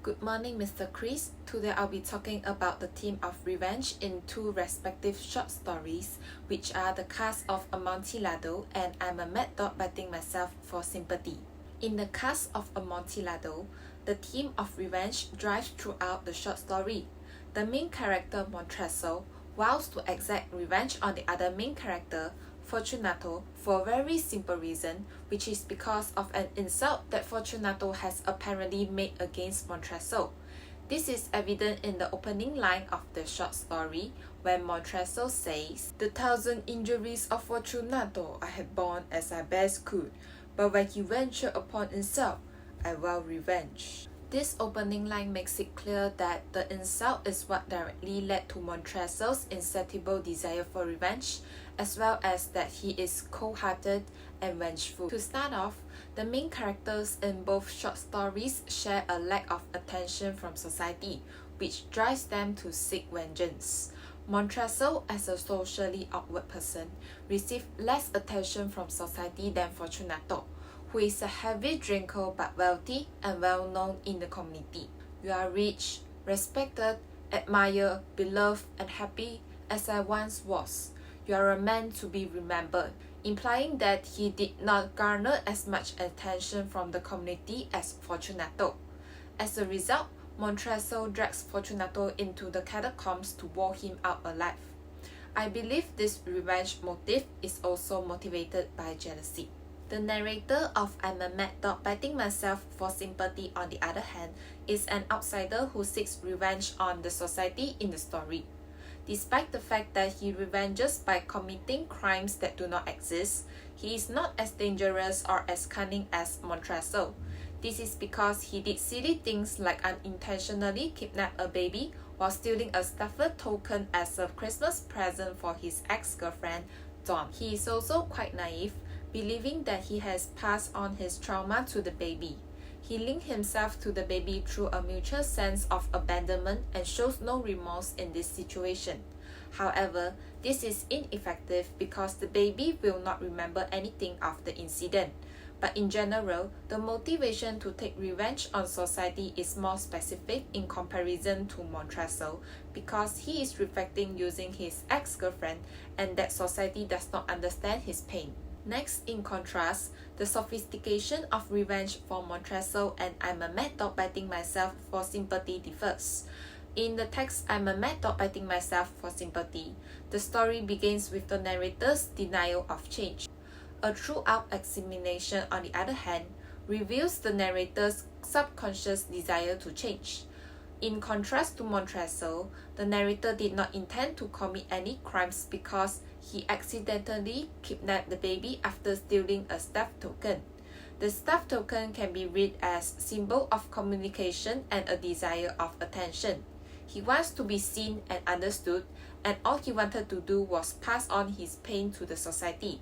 Good morning, Mr. Chris. Today I'll be talking about the theme of revenge in two respective short stories, which are The Curse of Amontillado and I'm a Mad Dog Biting Myself for Sympathy. In The Curse of Amontillado, the theme of revenge drives throughout the short story. The main character, Montresso, vows to exact revenge on the other main character, Fortunato, for a very simple reason, which is because of an insult that Fortunato has apparently made against Montresso. This is evident in the opening line of the short story, when Montresso says, "The 1,000 injuries of Fortunato I had borne as I best could, but when he ventured upon insult, I vow revenge." This opening line makes it clear that the insult is what directly led to Montresso's insatiable desire for revenge, as well as that he is cold-hearted and vengeful. To start off, the main characters in both short stories share a lack of attention from society, which drives them to seek vengeance. Montresso, as a socially awkward person, received less attention from society than Fortunato, who is a heavy drinker but wealthy and well known in the community. "You are rich, respected, admired, beloved, and happy as I once was. You are a man to be remembered," implying that he did not garner as much attention from the community as Fortunato. As a result, Montresso drags Fortunato into the catacombs to war him out alive. I believe this revenge motive is also motivated by jealousy. The narrator of I'm a Mad Dog Biting Myself for Sympathy, on the other hand, is an outsider who seeks revenge on the society in the story. Despite the fact that he revenges by committing crimes that do not exist, he is not as dangerous or as cunning as Montresso. This is because he did silly things like unintentionally kidnap a baby while stealing a stuffed token as a Christmas present for his ex-girlfriend, Dawn. He is also quite naive, believing that he has passed on his trauma to the baby. He linked himself to the baby through a mutual sense of abandonment and shows no remorse in this situation. However, this is ineffective because the baby will not remember anything of the incident. But in general, the motivation to take revenge on society is more specific in comparison to Montresso because he is reflecting using his ex-girlfriend and that society does not understand his pain. Next, in contrast, the sophistication of revenge for Montresso and I'm a Mad Dog Biting Myself for Sympathy differs. In the text I'm a Mad Dog Biting Myself for Sympathy, the story begins with the narrator's denial of change. A throughout examination, on the other hand, reveals the narrator's subconscious desire to change. In contrast to Montresso, the narrator did not intend to commit any crimes because he accidentally kidnapped the baby after stealing a stuffed token. The stuffed token can be read as symbol of communication and a desire of attention. He wants to be seen and understood, and all he wanted to do was pass on his pain to the society.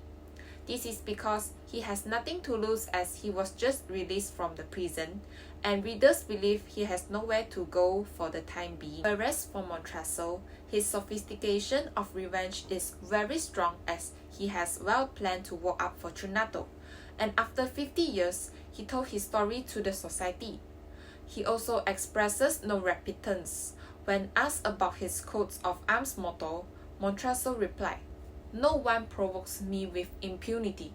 This is because he has nothing to lose as he was just released from the prison, and readers believe he has nowhere to go for the time being. Whereas for Montresso, his sophistication of revenge is very strong as he has well planned to walk up Fortunato, and after 50 years, he told his story to the society. He also expresses no repentance. When asked about his coat of arms motto, Montresso replied, "No one provokes me with impunity."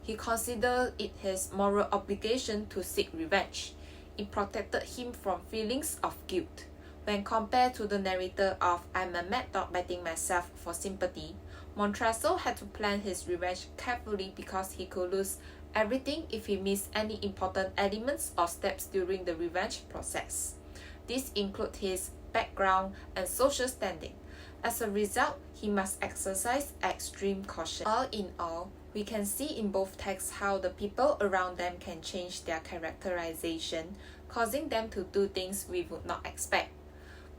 He considered it his moral obligation to seek revenge. It protected him from feelings of guilt. When compared to the narrator of I'm a Mad Dog Biting Myself for Sympathy, Montresso had to plan his revenge carefully because he could lose everything if he missed any important elements or steps during the revenge process. These include his background and social standing. As a result, he must exercise extreme caution. All in all, we can see in both texts how the people around them can change their characterization, causing them to do things we would not expect.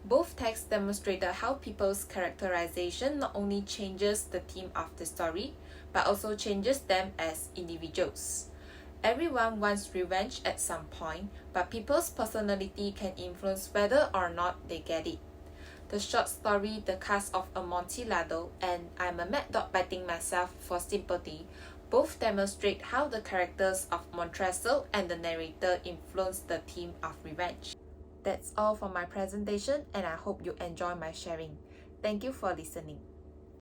Both texts demonstrated how people's characterization not only changes the theme of the story, but also changes them as individuals. Everyone wants revenge at some point, but people's personality can influence whether or not they get it. The short story The Curse of Amontillado and I'm a Mad Dog Biting Myself for Sympathy both demonstrate how the characters of Montresso and the narrator influence the theme of revenge. That's all for my presentation, and I hope you enjoy my sharing. Thank you for listening.